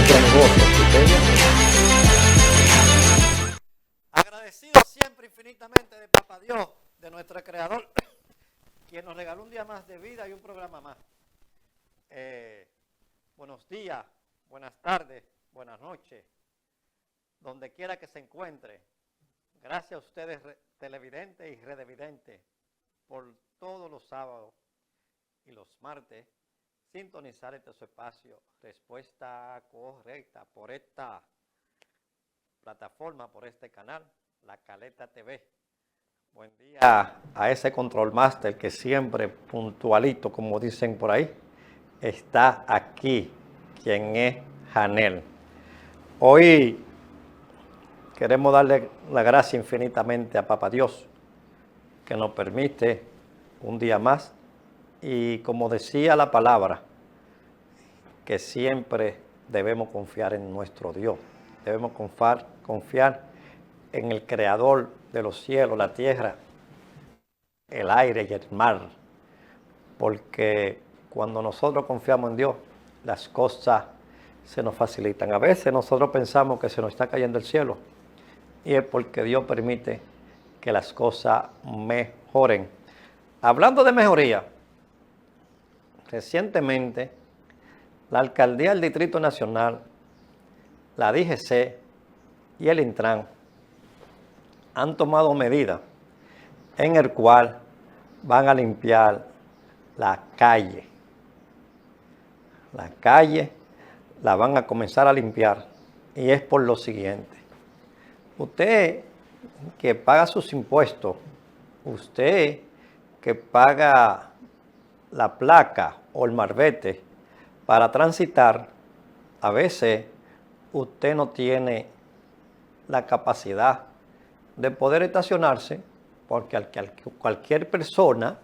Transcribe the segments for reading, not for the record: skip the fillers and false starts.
micronegocios. Agradecido siempre infinitamente de Papá Dios, de nuestro Creador, quien nos regaló un día más de vida y un programa más. Buenos días, buenas tardes, buenas noches, donde quiera que se encuentre. Gracias a ustedes, televidentes y redevidentes, por todos los sábados y los martes sintonizar este su espacio, Respuesta Correcta, por esta plataforma, por este canal, La Caleta TV. Buen día a ese control master que siempre puntualito, como dicen por ahí, está aquí, quien es Janel. Hoy queremos darle la gracia infinitamente a Papá Dios, que nos permite un día más, y como decía la palabra, que siempre debemos confiar en nuestro Dios, debemos confiar en el Creador de los cielos, la tierra, el aire y el mar, porque cuando nosotros confiamos en Dios, las cosas se nos facilitan. A veces nosotros pensamos que se nos está cayendo el cielo, y es porque Dios permite que las cosas mejoren. Hablando de mejoría, recientemente la Alcaldía del Distrito Nacional, la DGC y el Intran han tomado medidas en el cual van a limpiar la calle. La calle la van a comenzar a limpiar, y es por lo siguiente. Usted que paga sus impuestos, usted que paga la placa o el marbete para transitar, a veces usted no tiene la capacidad de poder estacionarse, porque cualquier persona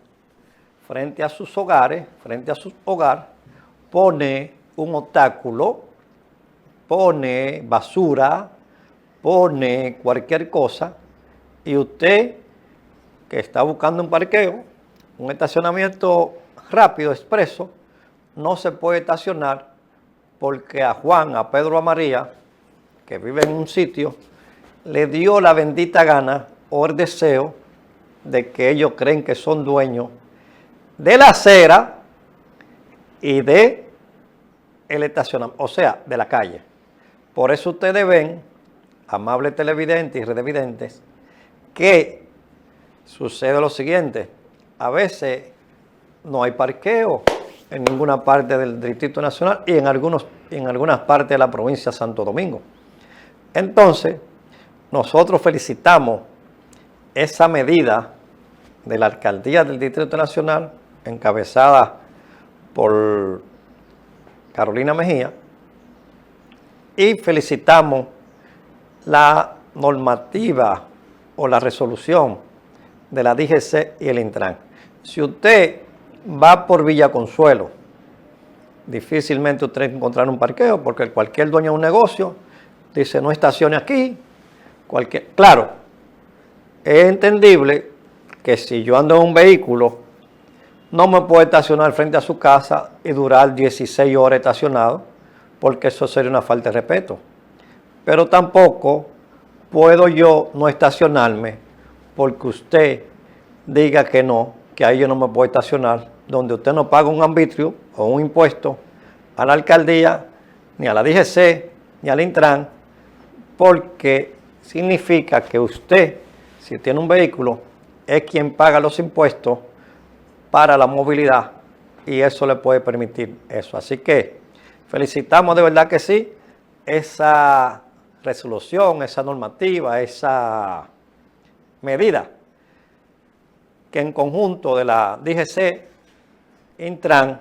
frente a sus hogares, frente a su hogar, pone un obstáculo, pone basura, pone cualquier cosa, y usted que está buscando un parqueo, un estacionamiento rápido, expreso, no se puede estacionar porque a Juan, a Pedro, a María, que vive en un sitio, le dio la bendita gana o el deseo de que ellos creen que son dueños de la acera y de el estacionamiento, o sea, de la calle. Por eso ustedes ven, amables televidentes y redevidentes, que sucede lo siguiente: a veces no hay parqueo en ninguna parte del Distrito Nacional y en algunas partes de la provincia de Santo Domingo. Entonces, nosotros felicitamos esa medida de la Alcaldía del Distrito Nacional, encabezada por Carolina Mejía, y felicitamos la normativa o la resolución de la DGC y el Intran. Si usted va por Villa Consuelo, difícilmente usted encontrará un parqueo, porque cualquier dueño de un negocio dice no estacione aquí. Claro, es entendible que si yo ando en un vehículo, no me puedo estacionar frente a su casa y durar 16 horas estacionado, porque eso sería una falta de respeto. Pero tampoco puedo yo no estacionarme porque usted diga que no, que ahí yo no me puedo estacionar, donde usted no paga un arbitrio o un impuesto a la alcaldía, ni a la DGC, ni al Intran, porque significa que usted, si tiene un vehículo, es quien paga los impuestos para la movilidad, y eso le puede permitir eso. Así que felicitamos de verdad que sí esa resolución, esa normativa, esa medida que en conjunto de la DGC, Intran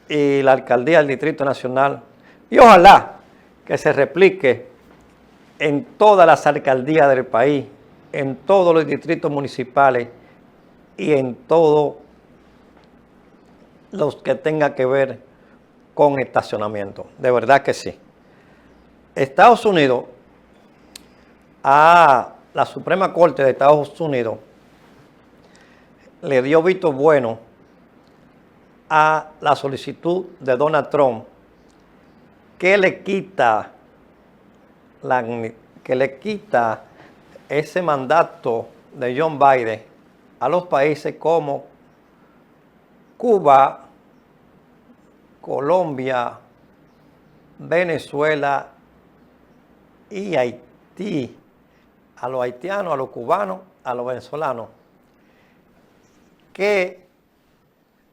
y la Alcaldía del Distrito Nacional, y ojalá que se replique en todas las alcaldías del país, en todos los distritos municipales y en todos los que tengan que ver con estacionamiento. De verdad que sí. Estados Unidos, a la Suprema Corte de Estados Unidos, le dio visto bueno a la solicitud de Donald Trump que le quita, que le quita ese mandato de John Biden a los países como Cuba, Colombia, Venezuela y Haití, a los haitianos, a los cubanos, a los venezolanos, que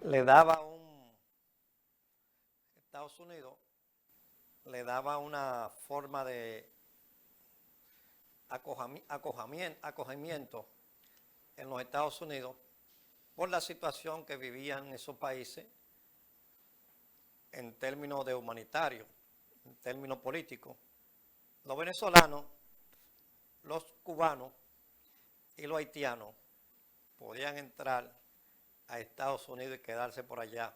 le daba Estados Unidos le daba una forma de acogimiento en los Estados Unidos por la situación que vivían esos países en términos de humanitario, en términos políticos. Los venezolanos, los cubanos y los haitianos podían entrar a Estados Unidos y quedarse por allá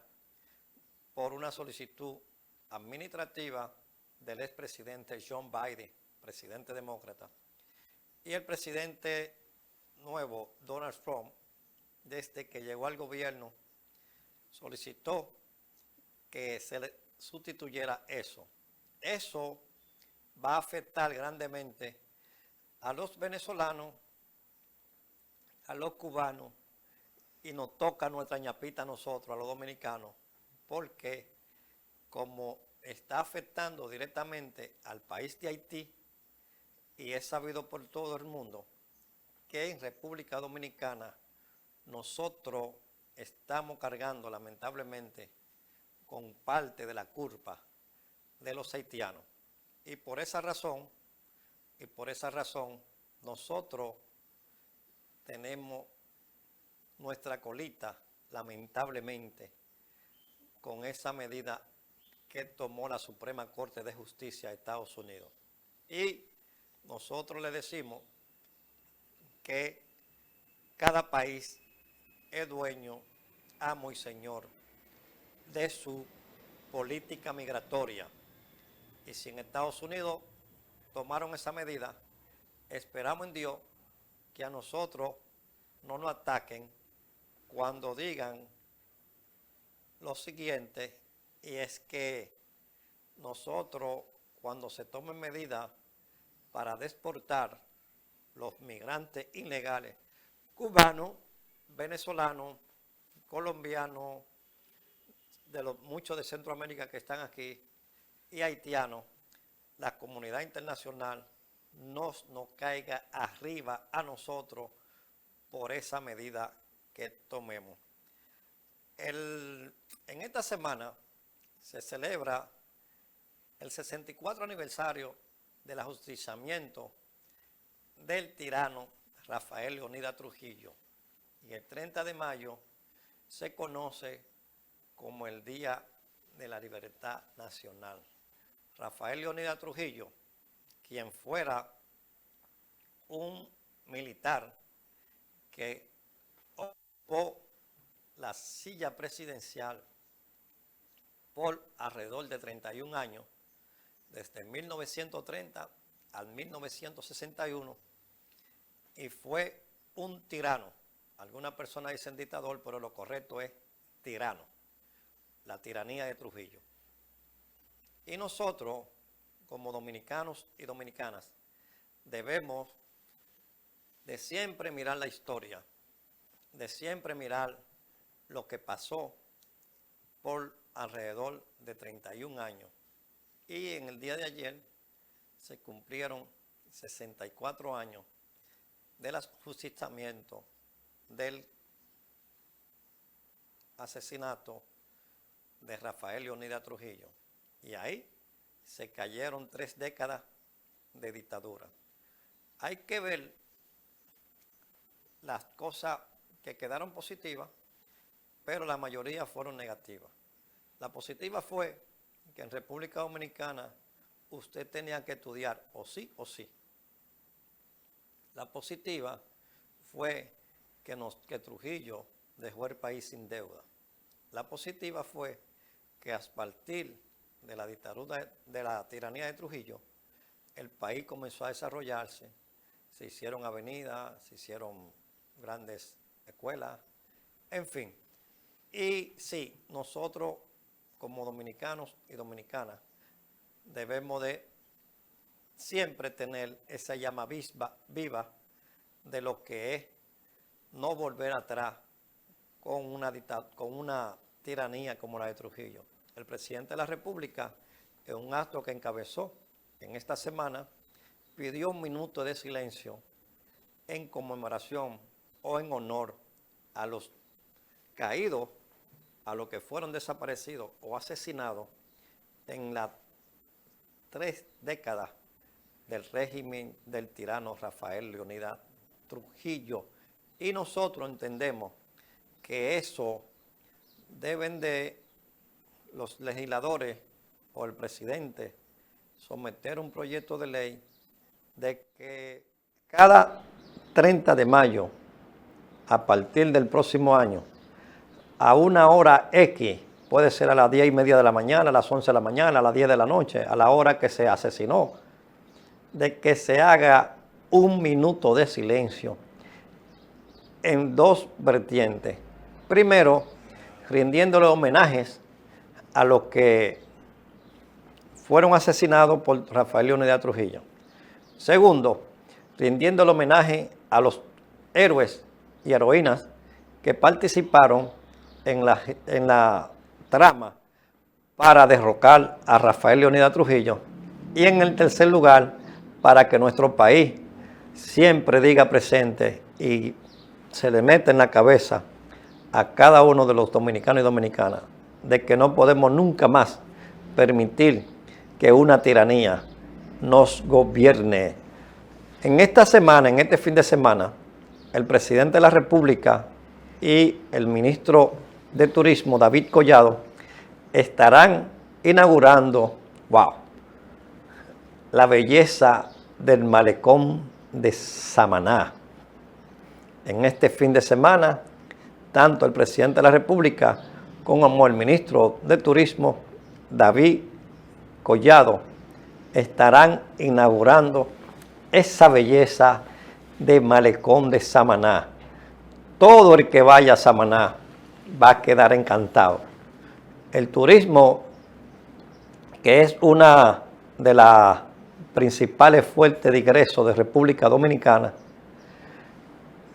por una solicitud administrativa del expresidente John Biden, presidente demócrata, y el presidente nuevo, Donald Trump, desde que llegó al gobierno, solicitó que se le sustituyera eso. Eso va a afectar grandemente a los venezolanos, a los cubanos, y nos toca nuestra ñapita a nosotros, a los dominicanos, porque como está afectando directamente al país de Haití, y es sabido por todo el mundo que en República Dominicana nosotros estamos cargando lamentablemente con parte de la culpa de los haitianos. Y por esa razón, nosotros tenemos nuestra colita, lamentablemente, con esa medida que tomó la Suprema Corte de Justicia de Estados Unidos. Y nosotros le decimos que cada país es dueño, amo y señor de su política migratoria. Y si en Estados Unidos tomaron esa medida, esperamos en Dios que a nosotros no nos ataquen cuando digan lo siguiente, y es que nosotros, cuando se tomen medidas para deportar los migrantes ilegales cubanos, venezolanos, colombianos, de los muchos de Centroamérica que están aquí, y haitianos, la comunidad internacional nos caiga arriba a nosotros por esa medida que tomemos. En esta semana se celebra el 64 aniversario del ajusticiamiento del tirano Rafael Leónidas Trujillo, y el 30 de mayo se conoce como el Día de la Libertad Nacional. Rafael Leónidas Trujillo, quien fuera un militar que ocupó la silla presidencial por alrededor de 31 años, desde 1930 al 1961, y fue un tirano. Algunas personas dicen dictador, pero lo correcto es tirano, la tiranía de Trujillo. Y nosotros, como dominicanos y dominicanas, debemos de siempre mirar la historia, de siempre mirar lo que pasó por alrededor de 31 años. Y en el día de ayer se cumplieron 64 años del ajusticiamiento, del asesinato de Rafael Leónidas Trujillo. Y ahí se cayeron 3 décadas de dictadura. Hay que ver las cosas que quedaron positivas, pero la mayoría fueron negativas. La positiva fue que en República Dominicana usted tenía que estudiar o sí o sí. La positiva fue que Trujillo dejó el país sin deuda. La positiva fue que a partir de la dictadura, de la tiranía de Trujillo, el país comenzó a desarrollarse, se hicieron avenidas, se hicieron grandes escuelas, en fin. Y sí, nosotros como dominicanos y dominicanas debemos de siempre tener esa llama viva de lo que es no volver atrás con una tiranía como la de Trujillo. El presidente de la República, en un acto que encabezó en esta semana, pidió un minuto de silencio en conmemoración o en honor a los caídos, a los que fueron desaparecidos o asesinados en las 3 décadas del régimen del tirano Rafael Leónidas Trujillo. Y nosotros entendemos que eso deben de los legisladores o el presidente someter un proyecto de ley de que cada 30 de mayo, a partir del próximo año, a una hora X, puede ser a las 10:30 de la mañana, a las 11 de la mañana, a las 10 de la noche, a la hora que se asesinó, de que se haga un minuto de silencio en 2 vertientes. Primero, rindiéndole homenajes a los que fueron asesinados por Rafael Leónidas Trujillo. Segundo, rindiéndole homenaje a los héroes y heroínas que participaron en la trama para derrocar a Rafael Leónidas Trujillo. Y en el tercer lugar, para que nuestro país siempre diga presente y se le meta en la cabeza a cada uno de los dominicanos y dominicanas de que no podemos nunca más permitir que una tiranía nos gobierne. En esta semana, en este fin de semana, el presidente de la República y el ministro de Turismo, David Collado, estarán inaugurando, la belleza del malecón de Samaná. En este fin de semana, tanto el presidente de la República como el ministro de Turismo, David Collado, estarán inaugurando esa belleza de malecón de Samaná. Todo el que vaya a Samaná va a quedar encantado. El turismo, que es una de las principales fuentes de ingresos de República Dominicana,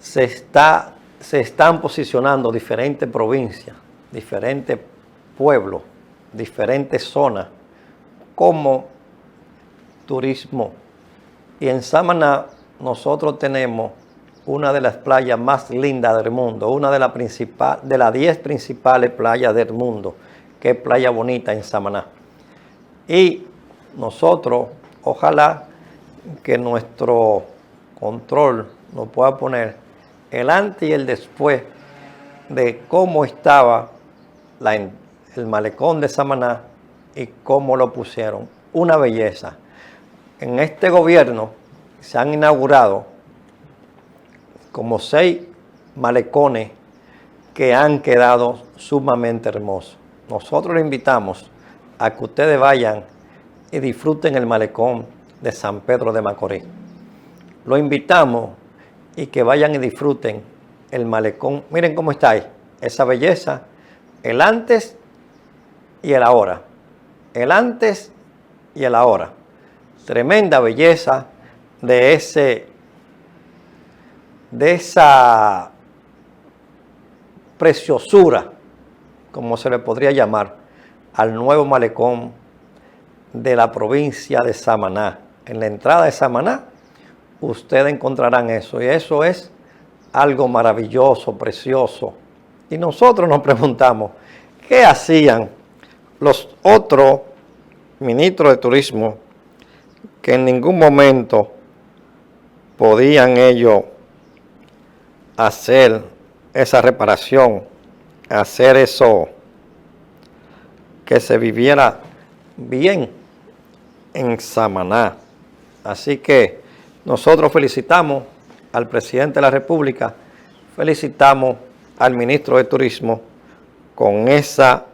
se están posicionando diferentes provincias, diferentes pueblos, diferentes zonas como turismo. Y en Samaná nosotros tenemos una de las playas más lindas del mundo, una de las 10 principales playas del mundo, que es Playa Bonita en Samaná. Y nosotros, ojalá que nuestro control nos pueda poner el antes y el después de cómo estaba el malecón de Samaná y cómo lo pusieron. Una belleza. En este gobierno se han inaugurado como 6 malecones que han quedado sumamente hermosos. Nosotros les invitamos a que ustedes vayan y disfruten el malecón de San Pedro de Macorís. Lo invitamos y que vayan y disfruten el malecón. Miren cómo está ahí, esa belleza, el antes y el ahora. El antes y el ahora. Tremenda belleza de esa preciosura, como se le podría llamar, al nuevo malecón de la provincia de Samaná. En la entrada de Samaná, ustedes encontrarán eso, y eso es algo maravilloso, precioso. Y nosotros nos preguntamos, ¿qué hacían los otros ministros de turismo que en ningún momento podían ellos hacer esa reparación, hacer eso, que se viviera bien en Samaná? Así que nosotros felicitamos al presidente de la República, felicitamos al ministro de Turismo con esa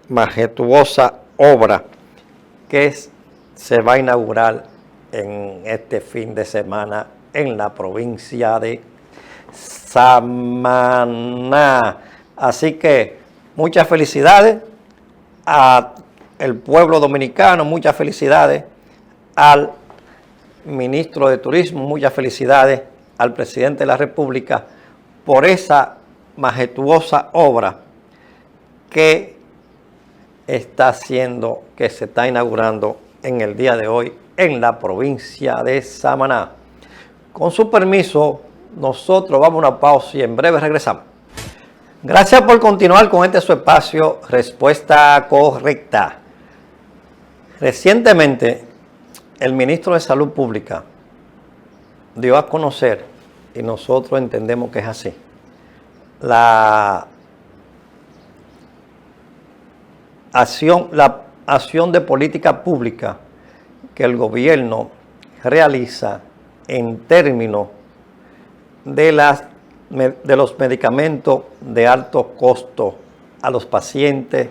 majestuosa obra que se va a inaugurar en este fin de semana en la provincia de Samaná. Así que muchas felicidades a el pueblo dominicano, muchas felicidades al ministro de Turismo, muchas felicidades al presidente de la República por esa majestuosa obra que está haciendo, que se está inaugurando en el día de hoy en la provincia de Samaná. Con su permiso, nosotros vamos a una pausa y en breve regresamos. Gracias por continuar con este su espacio, Respuesta Correcta. Recientemente, el ministro de Salud Pública dio a conocer, y nosotros entendemos que es así, la acción de política pública que el gobierno realiza en términos de los medicamentos de alto costo a los pacientes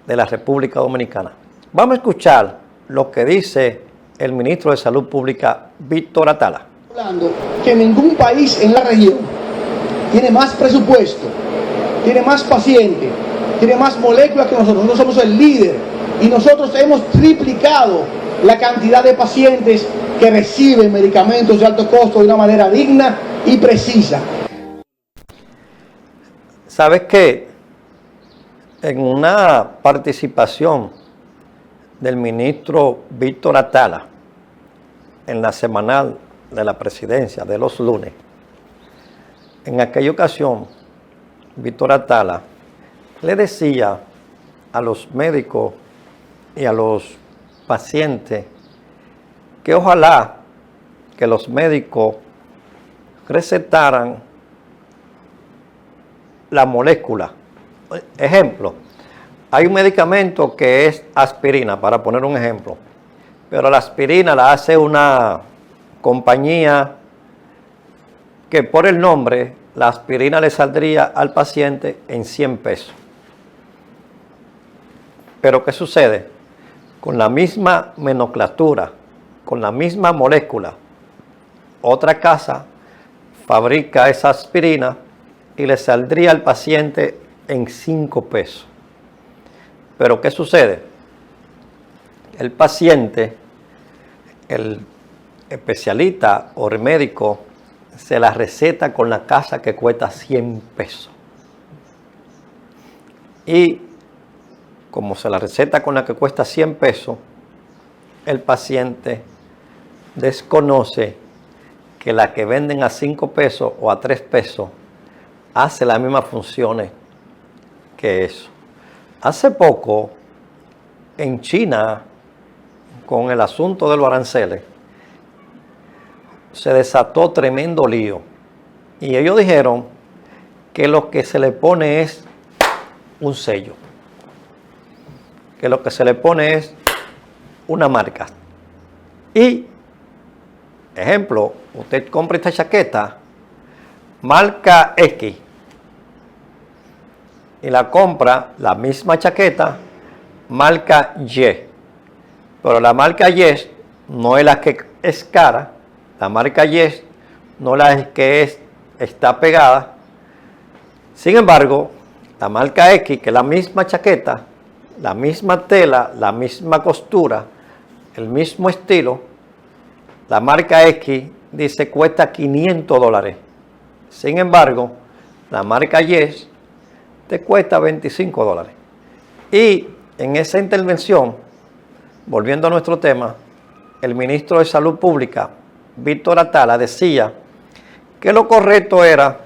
de la República Dominicana. Vamos a escuchar lo que dice el ministro de Salud Pública, Víctor Atala. Hablando que ningún país en la región tiene más presupuesto, tiene más pacientes, tiene más moléculas que nosotros. Nosotros somos el líder y nosotros hemos triplicado la cantidad de pacientes que reciben medicamentos de alto costo de una manera digna y precisa. ¿Sabes qué? En una participación del ministro Víctor Atala en la semanal de la presidencia de los lunes, en aquella ocasión, Víctor Atala le decía a los médicos y a los pacientes que ojalá que los médicos recetaran la molécula. Ejemplo, hay un medicamento que es aspirina, para poner un ejemplo, pero la aspirina la hace una compañía que por el nombre, la aspirina le saldría al paciente en 100 pesos. Pero ¿qué sucede? Con la misma nomenclatura, con la misma molécula, otra casa fabrica esa aspirina y le saldría al paciente en 5 pesos. Pero ¿qué sucede? El paciente, el especialista o el médico, se la receta con la casa que cuesta 100 pesos. Y como se la receta con la que cuesta 100 pesos, el paciente desconoce que la que venden a 5 pesos o a 3 pesos hace las mismas funciones que eso. Hace poco, en China, con el asunto de los aranceles, se desató tremendo lío. Y ellos dijeron que lo que se le pone es un sello. Que lo que se le pone es una marca. Y, ejemplo, usted compra esta chaqueta, marca X, y la compra, la misma chaqueta, marca Y. Pero la marca Y no es la que es cara, la marca Y no es la que está pegada. Sin embargo, la marca X, que es la misma chaqueta, la misma tela, la misma costura, el mismo estilo, la marca X dice cuesta $500. Sin embargo, la marca Y te cuesta $25. Y en esa intervención, volviendo a nuestro tema, el ministro de Salud Pública, Víctor Atala, decía que lo correcto era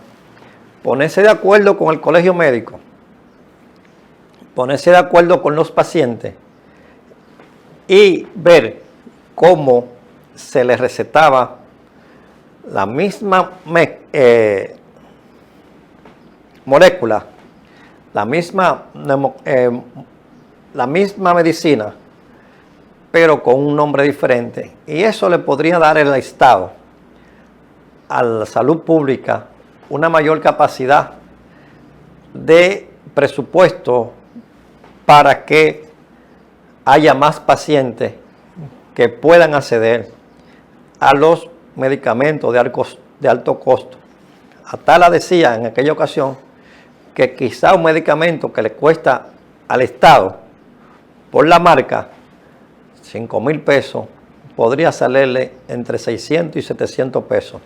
ponerse de acuerdo con el colegio médico, ponerse de acuerdo con los pacientes y ver cómo se les recetaba la misma molécula, la misma medicina, pero con un nombre diferente. Y eso le podría dar el Estado a la salud pública una mayor capacidad de presupuesto para que haya más pacientes que puedan acceder a los medicamentos de alto costo. Atala decía en aquella ocasión que quizá un medicamento que le cuesta al Estado por la marca, 5,000 pesos, podría salirle entre 600 y 700 pesos.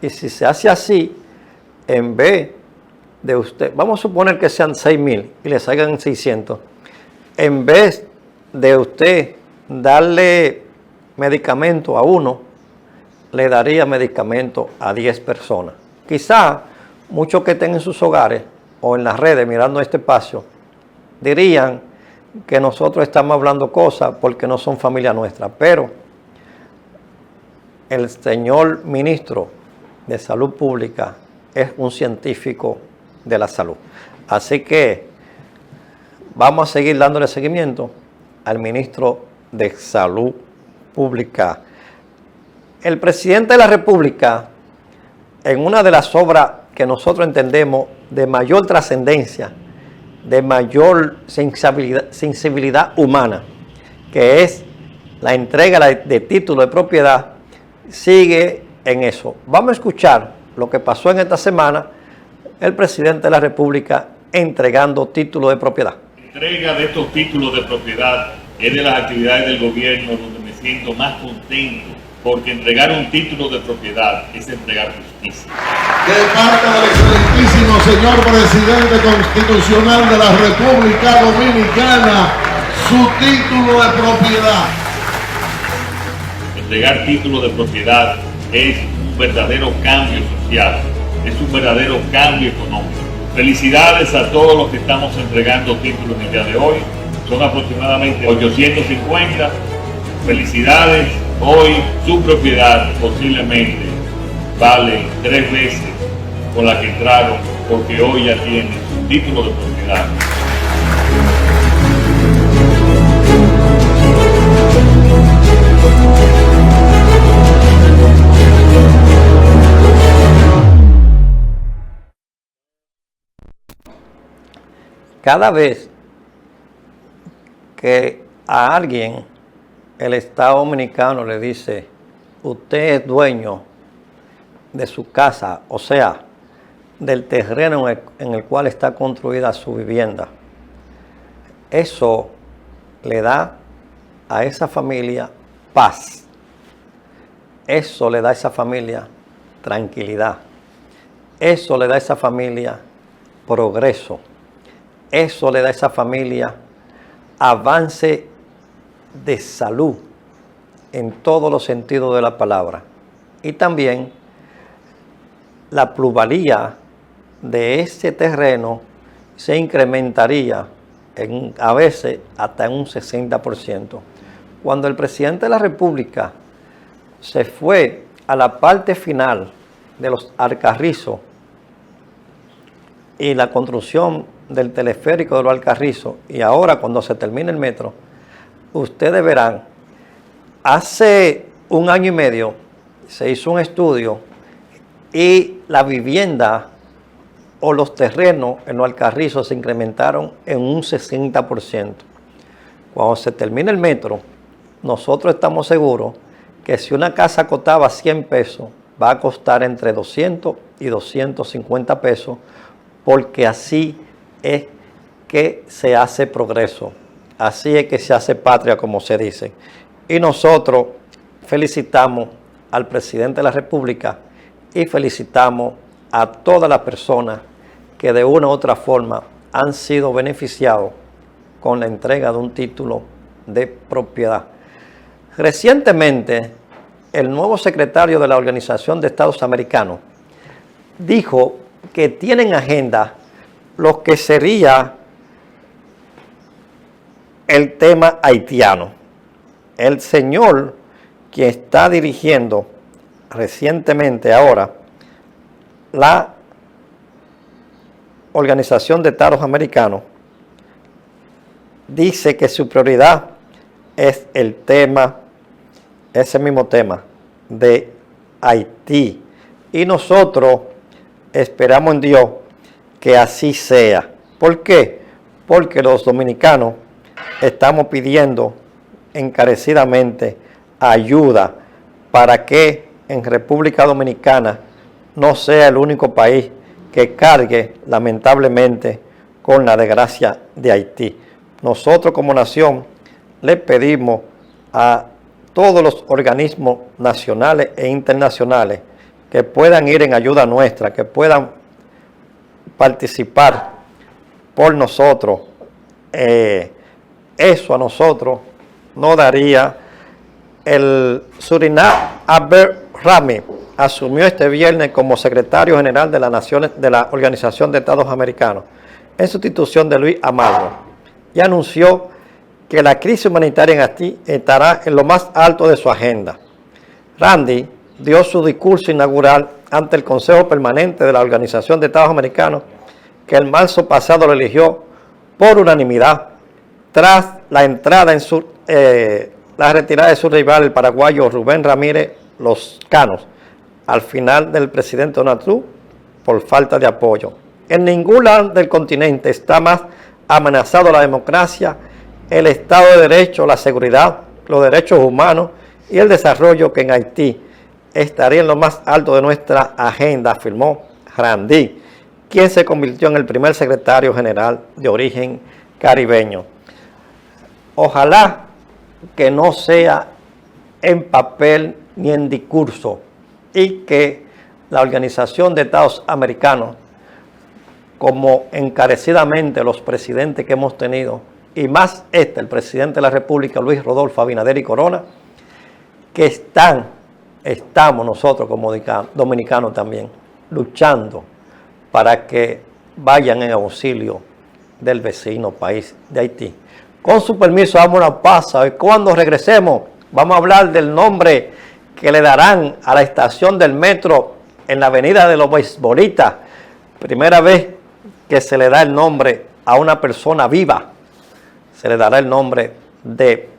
Y si se hace así, en vez de usted, vamos a suponer que sean 6,000 y le salgan 600, en vez de usted darle medicamento a uno, le daría medicamento a 10 personas. Quizá muchos que estén en sus hogares o en las redes mirando este espacio dirían que nosotros estamos hablando cosas porque no son familia nuestra, pero el señor ministro de Salud Pública es un científico de la salud. Así que vamos a seguir dándole seguimiento al ministro de Salud Pública. El presidente de la República, en una de las obras que nosotros entendemos de mayor trascendencia, de mayor sensibilidad humana, que es la entrega de título de propiedad, sigue en eso. Vamos a escuchar lo que pasó en esta semana, el presidente de la República entregando título de propiedad. La entrega de estos títulos de propiedad es de las actividades del gobierno donde me siento más contento, porque entregar un título de propiedad es entregar justicia. De parte del excelentísimo señor presidente constitucional de la República Dominicana, su título de propiedad. Entregar título de propiedad es un verdadero cambio social, es un verdadero cambio económico. Felicidades a todos los que estamos entregando títulos en el día de hoy. Son aproximadamente 850. Felicidades. Hoy su propiedad posiblemente vale 3 veces con la que entraron, porque hoy ya tienen su título de propiedad. Cada vez que a alguien el Estado Dominicano le dice, usted es dueño de su casa, o sea, del terreno en el cual está construida su vivienda, eso le da a esa familia paz. Eso le da a esa familia tranquilidad. Eso le da a esa familia progreso. Eso le da a esa familia avance de salud en todos los sentidos de la palabra. Y también la plusvalía de ese terreno se incrementaría a veces hasta en un 60%. Cuando el presidente de la República se fue a la parte final de los Alcarrizos y la construcción del teleférico de los Alcarrizos, y ahora cuando se termine el metro, ustedes verán, hace 1 año y medio se hizo un estudio y la vivienda o los terrenos en los Alcarrizos se incrementaron en un 60%. Cuando se termine el metro, nosotros estamos seguros que si una casa costaba 100 pesos, va a costar entre 200 y 250 pesos, porque así es que se hace progreso, así es que se hace patria, como se dice. Y nosotros felicitamos al presidente de la República y felicitamos a todas las personas que de una u otra forma han sido beneficiados con la entrega de un título de propiedad. Recientemente, el nuevo secretario de la Organización de Estados Americanos dijo que tienen agenda lo que sería el tema haitiano. El señor que está dirigiendo recientemente ahora la Organización de Estados Americanos dice que su prioridad es el tema, ese mismo tema de Haití. Y nosotros esperamos en Dios que así sea. ¿Por qué? Porque los dominicanos estamos pidiendo encarecidamente ayuda para que en República Dominicana no sea el único país que cargue lamentablemente con la desgracia de Haití. Nosotros como nación le pedimos a todos los organismos nacionales e internacionales que puedan ir en ayuda nuestra, que puedan participar por nosotros. Eso a nosotros nos daría. El Surinam Albert Rami asumió este viernes como secretario general de la Organización de Estados Americanos en sustitución de Luis Amado y anunció que la crisis humanitaria en Haití estará en lo más alto de su agenda. Randy dio su discurso inaugural ante el Consejo Permanente de la Organización de Estados Americanos, que el marzo pasado lo eligió por unanimidad tras la entrada la retirada de su rival, el paraguayo Rubén Ramírez Loscano, al final del presidente Donald Trump por falta de apoyo. En ningún lado del continente está más amenazado la democracia, el Estado de Derecho, la seguridad, los derechos humanos y el desarrollo que en Haití. Estaría en lo más alto de nuestra agenda, afirmó Randy, quien se convirtió en el primer secretario general de origen caribeño. Ojalá que no sea en papel ni en discurso y que la Organización de Estados Americanos, como encarecidamente los presidentes que hemos tenido, y más el presidente de la República, Luis Rodolfo Abinader y Corona, que estamos nosotros como dominicanos también luchando para que vayan en auxilio del vecino país de Haití. Con su permiso, damos una pausa y cuando regresemos vamos a hablar del nombre que le darán a la estación del metro en la avenida de los Beisbolistas. Primera vez que se le da el nombre a una persona viva. Se le dará el nombre de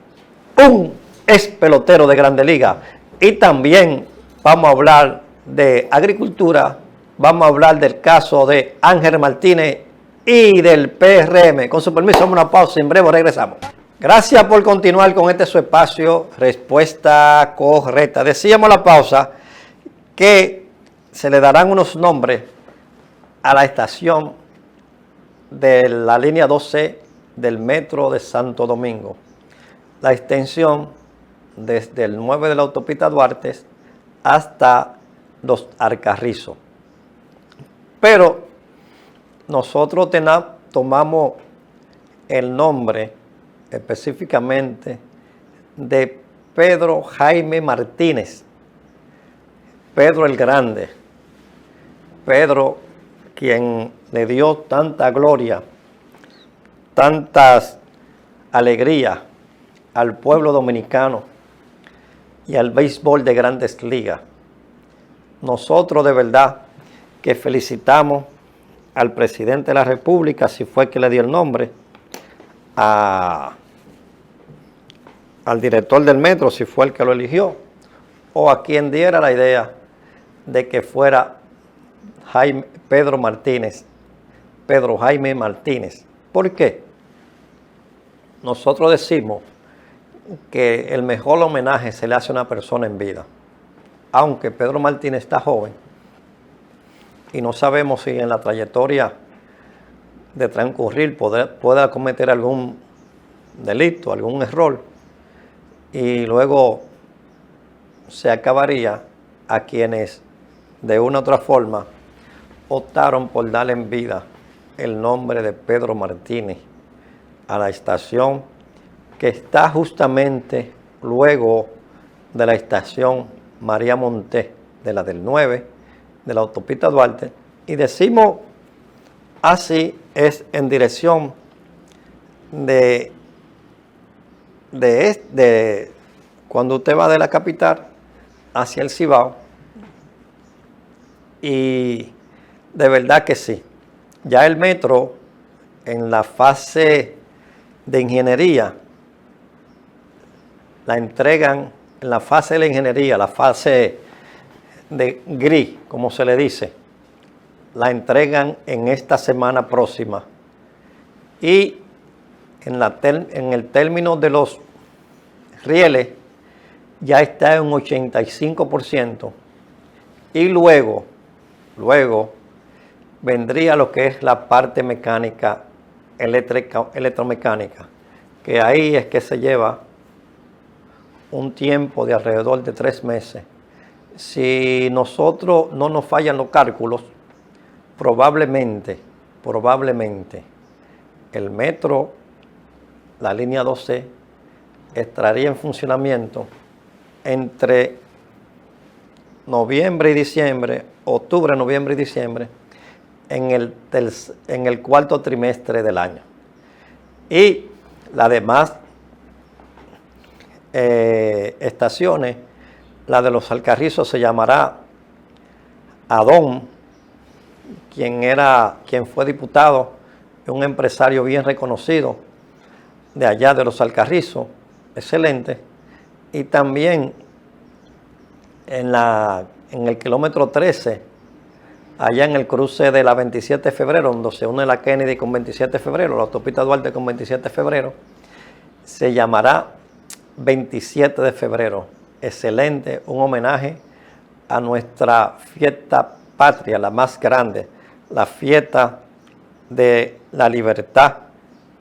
un ex pelotero de Grandes Ligas. Y también vamos a hablar de agricultura, vamos a hablar del caso de Ángel Martínez y del PRM. Con su permiso, una pausa y en breve regresamos. Gracias por continuar con este su espacio, Respuesta Correcta. Decíamos la pausa que se le darán unos nombres a la estación de la línea 12 del metro de Santo Domingo. La extensión desde el 9 de la autopista Duarte hasta Los Alcarrizos. Pero nosotros tomamos el nombre específicamente de Pedro Jaime Martínez, Pedro el Grande, Pedro quien le dio tanta gloria, tantas alegrías al pueblo dominicano y al béisbol de Grandes Ligas. Nosotros de verdad que felicitamos al presidente de la República, si fue que le dio el nombre, al director del metro, si fue el que lo eligió, o a quien diera la idea de que fuera Pedro Jaime Martínez. ¿Por qué? Nosotros decimos que el mejor homenaje se le hace a una persona en vida. Aunque Pedro Martínez está joven y no sabemos si en la trayectoria de transcurrir pueda cometer algún delito, algún error, y luego se acabaría a quienes de una u otra forma optaron por darle en vida el nombre de Pedro Martínez a la estación que está justamente luego de la estación María Monté, de la del 9, de la autopista Duarte, y decimos así es en dirección de cuando usted va de la capital hacia el Cibao, y de verdad que sí, ya el metro en la fase de ingeniería la entregan, en la fase de la ingeniería, la fase de gris, como se le dice, la entregan en esta semana próxima. Y en el término de los rieles ya está en un 85%. Y luego vendría lo que es la parte mecánica, electromecánica, que ahí es que se lleva un tiempo de alrededor de 3 meses. Si nosotros no nos fallan los cálculos, probablemente el metro, la línea 12, estaría en funcionamiento entre noviembre y diciembre, octubre, noviembre y diciembre, en el cuarto trimestre del año. Y las demás estaciones, la de los Alcarrizos se llamará Adón, quien fue diputado, un empresario bien reconocido de allá de los Alcarrizos, excelente. Y también en el kilómetro 13, allá en el cruce de la 27 de febrero, donde se une la Kennedy con 27 de febrero, la autopista Duarte con 27 de febrero, se llamará 27 de febrero. Excelente, un homenaje a nuestra fiesta patria, la más grande, la fiesta de la libertad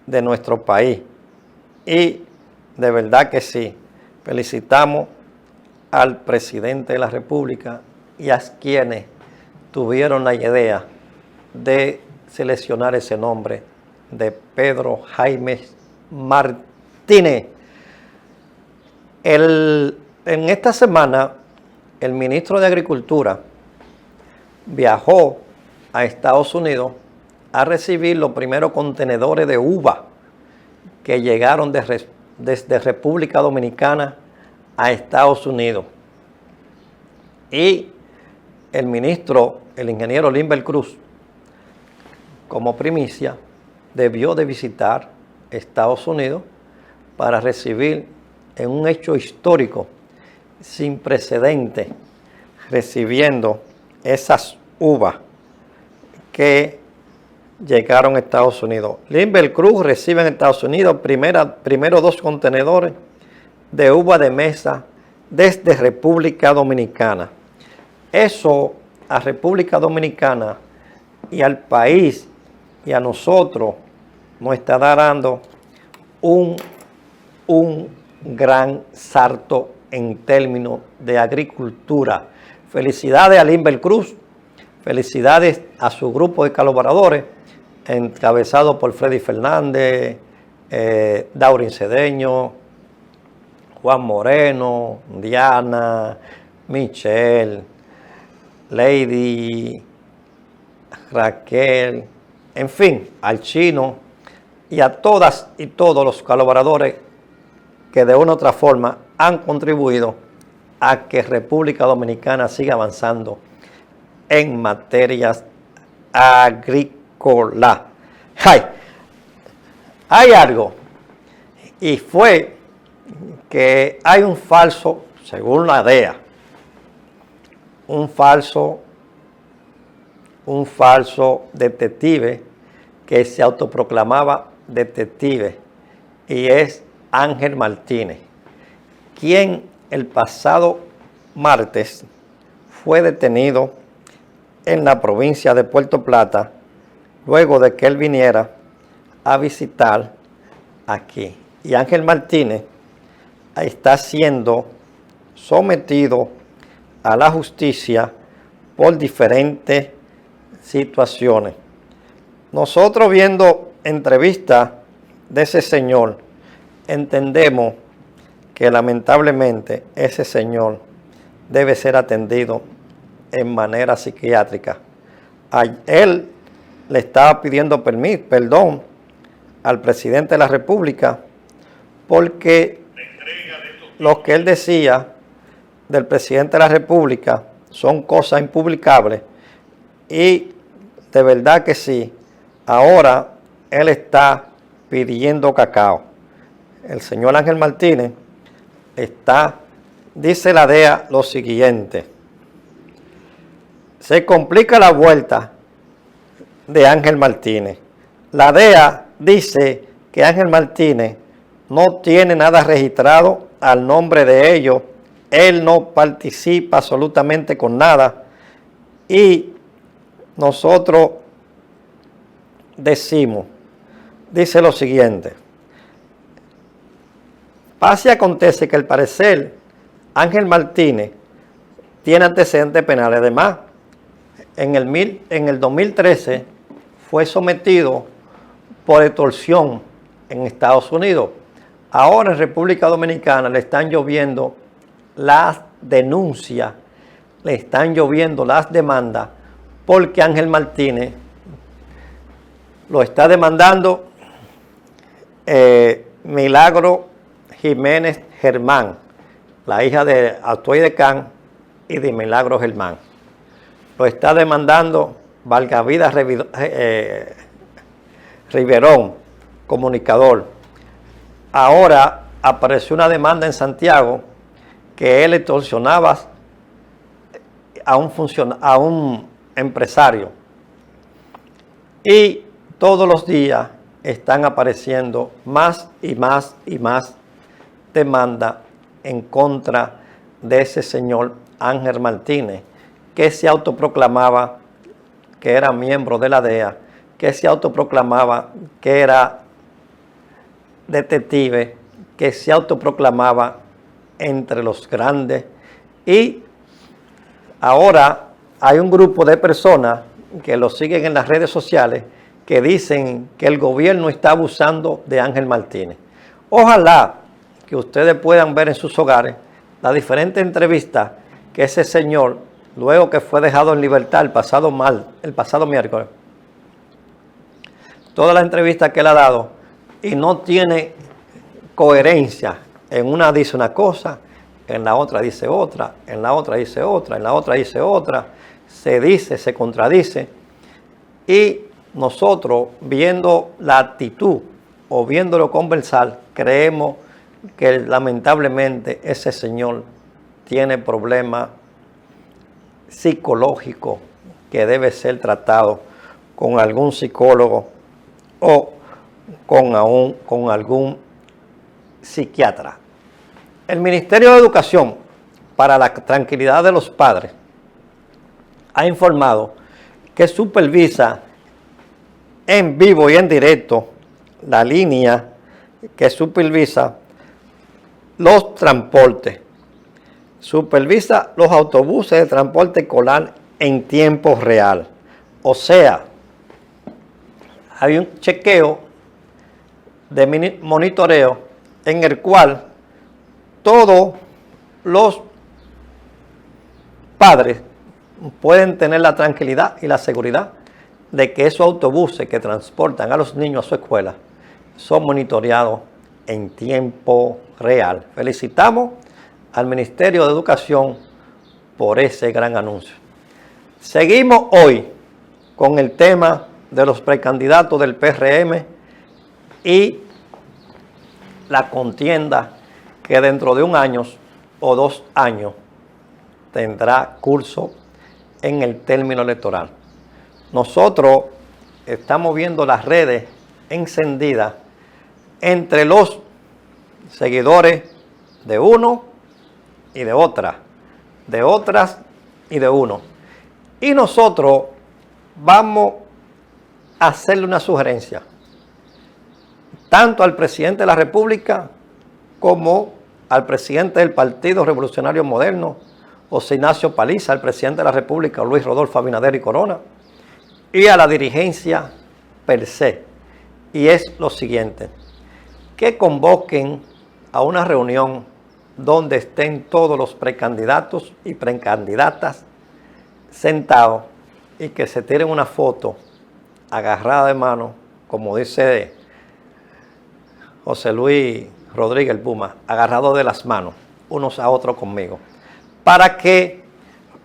de nuestro país. Y de verdad que sí, felicitamos al presidente de la República y a quienes tuvieron la idea de seleccionar ese nombre de Pedro Jaime Martínez. En esta semana, el ministro de Agricultura viajó a Estados Unidos a recibir los primeros contenedores de uva que llegaron desde República Dominicana a Estados Unidos. Y el ministro, el ingeniero Limber Cruz, como primicia, debió de visitar Estados Unidos para recibir, en un hecho histórico sin precedentes, recibiendo esas uvas que llegaron a Estados Unidos. Limber Cruz recibe en Estados Unidos primero 2 contenedores de uva de mesa desde República Dominicana. Eso a República Dominicana y al país y a nosotros nos está dando un gran salto en términos de agricultura. Felicidades a Limber Cruz, felicidades a su grupo de colaboradores, encabezado por Freddy Fernández, Daurin Cedeño, Juan Moreno, Diana, Michelle, Lady, Raquel, en fin, al Chino y a todas y todos los colaboradores que de una u otra forma han contribuido a que República Dominicana siga avanzando en materias agrícolas. Hay algo, y fue que hay un falso, según la DEA, un falso detective que se autoproclamaba detective, y es Ángel Martínez, quien el pasado martes fue detenido en la provincia de Puerto Plata, luego de que él viniera a visitar aquí. Y Ángel Martínez está siendo sometido a la justicia por diferentes situaciones. Nosotros, viendo entrevistas de ese señor, entendemos que lamentablemente ese señor debe ser atendido en manera psiquiátrica. Él le estaba pidiendo perdón al presidente de la República, porque lo que él decía del presidente de la República son cosas impublicables, y de verdad que sí, ahora él está pidiendo cacao. El señor Ángel Martínez dice la DEA lo siguiente: se complica la vuelta de Ángel Martínez. La DEA dice que Ángel Martínez no tiene nada registrado al nombre de ellos, él no participa absolutamente con nada, y nosotros dice lo siguiente: Pasa y acontece que al parecer Ángel Martínez tiene antecedentes penales. Además, en el 2013 fue sometido por extorsión en Estados Unidos. Ahora en República Dominicana le están lloviendo las denuncias, le están lloviendo las demandas, porque Ángel Martínez lo está demandando Milagro Jiménez Germán, la hija de Atuey de Can y de Milagro Germán. Lo está demandando Valgavida Riverón, comunicador. Ahora apareció una demanda en Santiago que él extorsionaba a un empresario. Y todos los días están apareciendo más y más y más demandas en contra de ese señor Ángel Martínez, que se autoproclamaba que era miembro de la DEA, que se autoproclamaba que era detective, que se autoproclamaba entre los grandes. Y ahora hay un grupo de personas que lo siguen en las redes sociales que dicen que el gobierno está abusando de Ángel Martínez. Ojalá que ustedes puedan ver en sus hogares las diferentes entrevistas que ese señor, luego que fue dejado en libertad el pasado miércoles, todas las entrevistas que él ha dado, y no tiene coherencia. En una dice una cosa, en la otra dice otra, en la otra dice otra, en la otra dice otra, se dice, se contradice. Y nosotros, viendo la actitud o viéndolo conversar, creemos que lamentablemente ese señor tiene problemas psicológicos que debe ser tratado con algún psicólogo o con algún psiquiatra. El Ministerio de Educación, para la tranquilidad de los padres, ha informado que supervisa en vivo y en directo la línea que supervisa los transportes, supervisa los autobuses de transporte escolar en tiempo real. O sea, hay un chequeo de monitoreo en el cual todos los padres pueden tener la tranquilidad y la seguridad de que esos autobuses que transportan a los niños a su escuela son monitoreados en tiempo real. Felicitamos al Ministerio de Educación por ese gran anuncio. Seguimos hoy con el tema de los precandidatos del PRM y la contienda que dentro de 1 año o 2 años tendrá curso en el término electoral. Nosotros estamos viendo las redes encendidas entre los seguidores de uno y de otra, de otras y de uno. Y nosotros vamos a hacerle una sugerencia, tanto al presidente de la República como al presidente del Partido Revolucionario Moderno, José Ignacio Paliza, al presidente de la República, Luis Rodolfo Abinader y Corona, y a la dirigencia per se. Y es lo siguiente: que convoquen a una reunión donde estén todos los precandidatos y precandidatas sentados y que se tiren una foto agarrada de mano, como dice José Luis Rodríguez Puma, agarrado de las manos, unos a otros conmigo, para que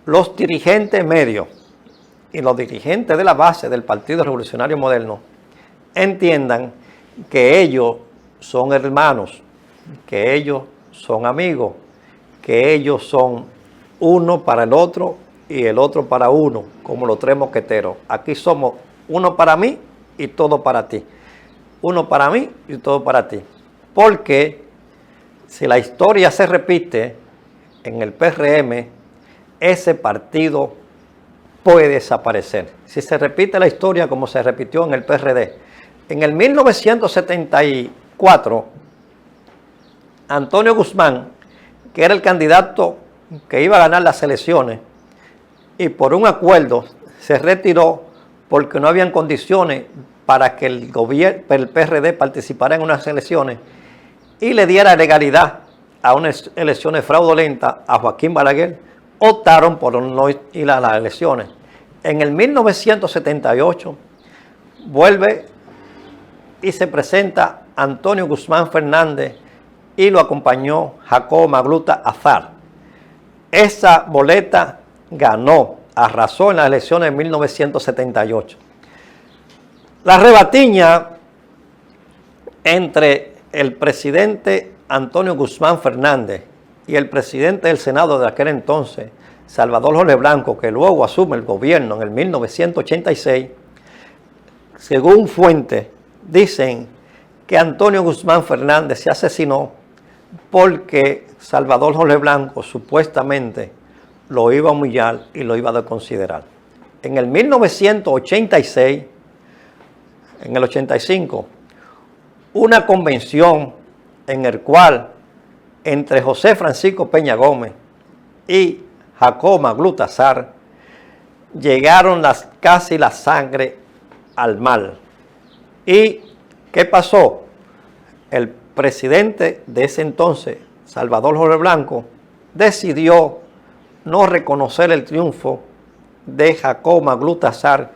los dirigentes medios y los dirigentes de la base del Partido Revolucionario Moderno entiendan que ellos son hermanos, que ellos son amigos, que ellos son uno para el otro y el otro para uno, como los 3 mosqueteros. Aquí somos uno para mí y todo para ti. Uno para mí y todo para ti. Porque si la historia se repite en el PRM, ese partido puede desaparecer. Si se repite la historia como se repitió en el PRD. En el 1974, Antonio Guzmán, que era el candidato que iba a ganar las elecciones, y por un acuerdo se retiró porque no habían condiciones para que el PRD participara en unas elecciones y le diera legalidad a unas elecciones fraudulentas a Joaquín Balaguer, optaron por no ir a las elecciones. En el 1978 vuelve y se presenta Antonio Guzmán Fernández y lo acompañó Jacobo Magluta Azar. Esa boleta ganó, arrasó en las elecciones de 1978. La rebatiña entre el presidente Antonio Guzmán Fernández y el presidente del Senado de aquel entonces, Salvador Jorge Blanco, que luego asume el gobierno en el 1986, según fuentes, dicen que Antonio Guzmán Fernández se asesinó porque Salvador Jorge Blanco supuestamente lo iba a humillar y lo iba a desconsiderar. En el 1986, en el 85, una convención en el cual entre José Francisco Peña Gómez y Jacobo Magluta Azar llegaron casi la sangre al mar. ¿Y qué pasó? El presidente de ese entonces, Salvador Jorge Blanco, decidió no reconocer el triunfo de Jacobo Magluta Azar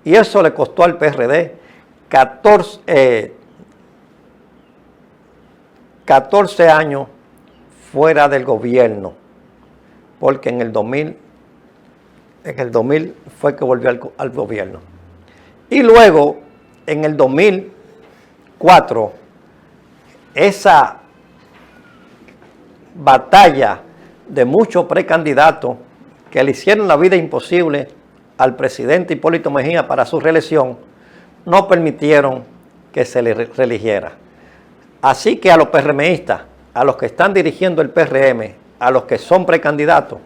y eso le costó al PRD 14 años fuera del gobierno, porque en el 2000 fue que volvió al gobierno. Y luego, en el 2004, esa batalla de muchos precandidatos que le hicieron la vida imposible al presidente Hipólito Mejía para su reelección, no permitieron que se le reeligiera. Así que a los PRMistas, a los que están dirigiendo el PRM, a los que son precandidatos,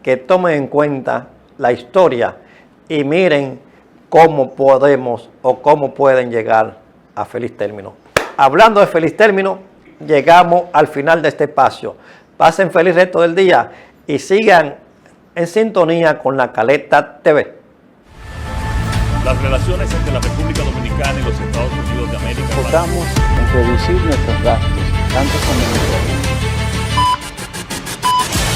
que tomen en cuenta la historia y miren cómo podemos o cómo pueden llegar a feliz término. Hablando de feliz término, llegamos al final de este espacio. Pasen feliz resto del día y sigan en sintonía con La Caleta TV. Las relaciones entre la República Dominicana y los Estados Unidos de América. Enfocamos en reducir nuestros gastos, tanto como nosotros.